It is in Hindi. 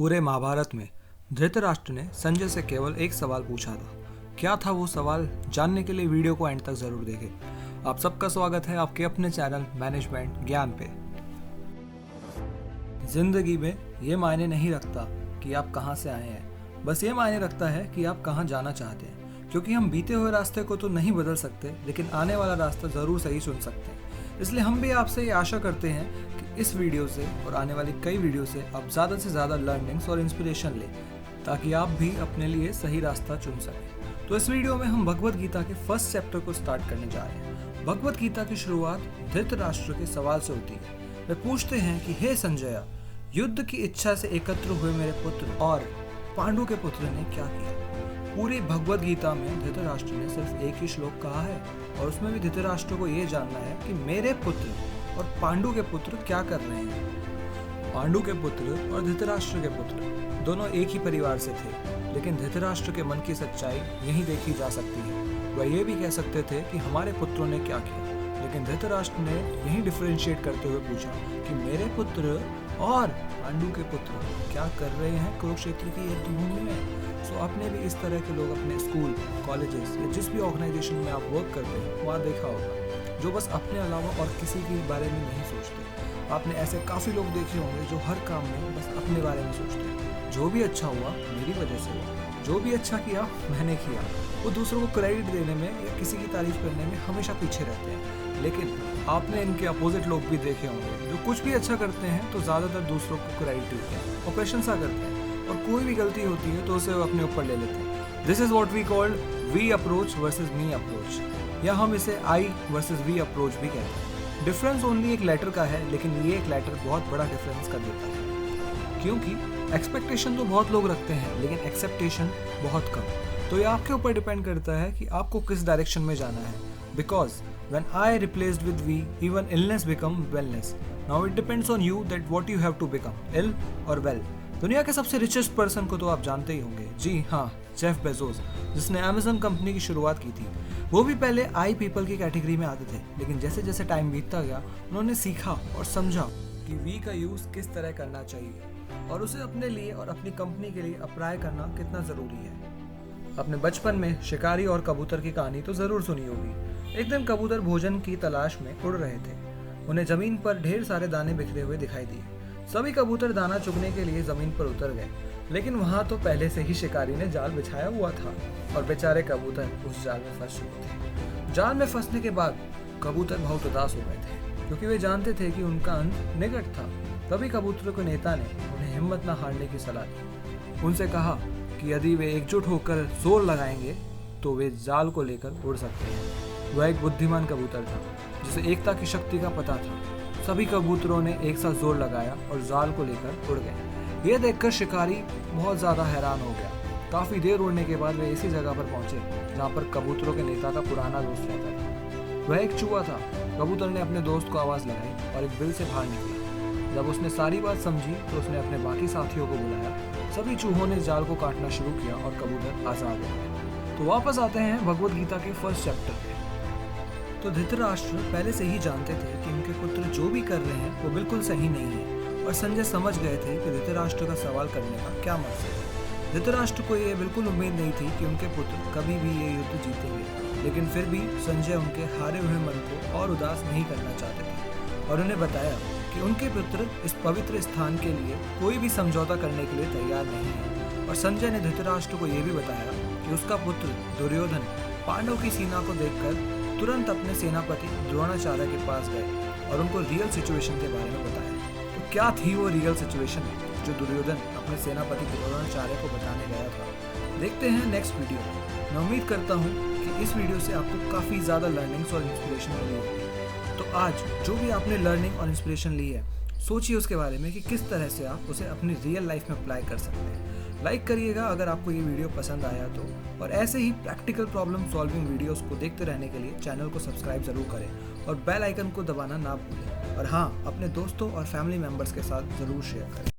पूरे महाभारत में धृतराष्ट्र ने संजय से केवल एक सवाल पूछा था। क्या था वो सवाल, जानने के लिए वीडियो को एंड तक जरूर देखें। आप सबका स्वागत है आपके अपने चैनल मैनेजमेंट ज्ञान पे। जिंदगी में ये मायने नहीं रखता कि आप कहाँ से आए हैं, बस ये मायने रखता है कि आप कहाँ जाना चाहते हैं। क्योंकि हम बीते हुए रास्ते को तो नहीं बदल सकते, लेकिन आने वाला रास्ता जरूर सही चुन सकते हैं। इसलिए हम भी आपसे ये आशा करते हैं कि इस वीडियो से और आने वाली कई वीडियो से आप ज़्यादा से ज़्यादा लर्निंग्स और इंस्पिरेशन लें, ताकि आप भी अपने लिए सही रास्ता चुन सकें। तो इस वीडियो में हम भगवद गीता के फर्स्ट चैप्टर को स्टार्ट करने जा रहे हैं। भगवद गीता की शुरुआत धृतराष्ट्र के सवाल से होती है। वे पूछते हैं कि हे संजय, युद्ध की इच्छा से एकत्र हुए मेरे पुत्र और पांडु के पुत्र ने क्या किया। पूरी भगवद गीता में धृतराष्ट्र ने सिर्फ एक ही श्लोक कहा है, और उसमें भी धृतराष्ट्र को ये जानना है कि मेरे पुत्र और पांडु के पुत्र क्या कर रहे हैं। पांडु के पुत्र और धृतराष्ट्र के पुत्र दोनों एक ही परिवार से थे, लेकिन धृतराष्ट्र के मन की सच्चाई यही देखी जा सकती है। वह ये भी कह सकते थे कि हमारे पुत्रों ने क्या किया, लेकिन धृतराष्ट्र ने यही डिफरेंशिएट करते हुए पूछा कि मेरे पुत्र और पांडु के पुत्र क्या कर रहे हैं कुरुक्षेत्र की युद्ध भूमि में। सो आपने भी इस तरह के लोग अपने स्कूल, कॉलेजेस या जिस भी ऑर्गेनाइजेशन में आप वर्क करते हैं वहाँ देखा होगा, जो बस अपने अलावा और किसी के बारे में नहीं सोचते। आपने ऐसे काफ़ी लोग देखे होंगे जो हर काम में बस अपने बारे में सोचते हैं। जो भी अच्छा हुआ मेरी वजह से हुआ, जो भी अच्छा किया मैंने किया। वो दूसरों को क्रेडिट देने में या किसी की तारीफ करने में हमेशा पीछे रहते हैं। लेकिन आपने इनके अपोजिट लोग भी देखे होंगे जो कुछ भी अच्छा करते हैं तो ज़्यादातर दूसरों को क्रेडिट देते हैं और प्रशंसा करते हैं, और कोई भी गलती होती है तो उसे अपने ऊपर ले लेते हैं। This is what we called we approach versus me approach, या हम इसे आई वर्सेस वी अप्रोच भी कहते हैं। डिफरेंस ओनली एक लेटर का है, लेकिन ये एक लेटर बहुत बड़ा डिफरेंस कर देता है। क्योंकि एक्सपेक्टेशन तो बहुत लोग रखते हैं, लेकिन एक्सेप्टेशन बहुत कम। तो ये आपके ऊपर डिपेंड करता है कि आपको किस डायरेक्शन में जाना है। Because when I replaced with we, even illness become wellness. Now it depends on you that what you have to become, ill or well. दुनिया के सबसे रिचेस्ट पर्सन को तो आप जानते ही होंगे, जी हाँ, जेफ बेजोस, जिसने अमेज़न कंपनी की शुरुआत की थी। वो भी पहले आई पीपल की कैटेगरी में आते थे, लेकिन जैसे जैसे टाइम बीतता गया उन्होंने सीखा और समझा कि वी का यूज़ किस तरह करना चाहिए और उसे अपने लिए और अपनी कंपनी के लिए अप्लाई करना कितना ज़रूरी है। अपने बचपन में शिकारी और कबूतर की कहानी तो ज़रूर सुनी होगी। एक दिन कबूतर भोजन की तलाश में उड़ रहे थे। उन्हें जमीन पर ढेर सारे दाने बिखरे हुए दिखाई दिए। सभी कबूतर दाना चुगने के लिए जमीन पर उतर गए, लेकिन वहां तो पहले से ही शिकारी ने जाल बिछाया हुआ था और बेचारे कबूतर उस जाल में फंस चुके थे। जाल में फंसने के बाद कबूतर बहुत उदास हो गए थे, क्योंकि वे जानते थे कि उनका अंत निकट था। तभी कबूतरों के नेता ने उन्हें हिम्मत न हारने की सलाह दी। उनसे कहा कि यदि वे एकजुट होकर जोर लगाएंगे तो वे जाल को लेकर उड़ सकते हैं। वह एक बुद्धिमान कबूतर था जिसे एकता की शक्ति का पता था। सभी कबूतरों ने एक साथ जोर लगाया और जाल को लेकर उड़ गए। यह देखकर शिकारी बहुत ज्यादा हैरान हो गया। काफी देर उड़ने के बाद वे इसी जगह पर पहुंचे जहां पर कबूतरों के नेता का पुराना दोस्त रहता था। वह एक चूहा था। कबूतर ने अपने दोस्त को आवाज लगाई और एक बिल से बाहर निकला। जब उसने सारी बात समझी तो उसने अपने बाकी साथियों को बुलाया। सभी चूहों ने जाल को काटना शुरू किया और कबूतर आजाद हो गए। तो वापस आते हैं भगवद गीता के फर्स्ट चैप्टर पे। तो धृतराष्ट्र पहले से ही जानते थे कि उनके पुत्र जो भी कर रहे हैं वो बिल्कुल सही नहीं है, और संजय समझ गए थे कि धृतराष्ट्र का सवाल करने का क्या मकसद है। धृतराष्ट्र को ये बिल्कुल उम्मीद नहीं थी कि उनके पुत्र कभी भी ये युद्ध जीतेंगे, लेकिन फिर भी संजय उनके हारे हुए मन को और उदास नहीं करना चाहते थे, और उन्हें बताया कि उनके पुत्र इस पवित्र स्थान के लिए कोई भी समझौता करने के लिए तैयार नहीं है। और संजय ने धृतराष्ट्र को यह भी बताया कि उसका पुत्र दुर्योधन पांडव की सेना को देखकर तुरंत अपने सेनापति द्रोणाचार्य के पास गए और उनको रियल सिचुएशन के बारे में बताया। तो क्या थी वो रियल सिचुएशन जो दुर्योधन अपने सेनापति द्रोणाचार्य को बताने गया था, देखते हैं नेक्स्ट वीडियो में। मैं उम्मीद करता हूँ कि इस वीडियो से आपको काफ़ी ज़्यादा लर्निंग्स और इंस्पिरेशन मिली होगी। तो आज जो भी आपने लर्निंग और इंस्पिरेशन ली है, सोचिए उसके बारे में कि किस तरह से आप उसे अपनी रियल लाइफ में अप्लाई कर सकते हैं। लाइक करिएगा अगर आपको ये वीडियो पसंद आया तो, और ऐसे ही प्रैक्टिकल प्रॉब्लम सॉल्विंग वीडियोस को देखते रहने के लिए चैनल को सब्सक्राइब जरूर करें और बेल आइकन को दबाना ना भूलें। और हाँ, अपने दोस्तों और फैमिली मेम्बर्स के साथ ज़रूर शेयर करें।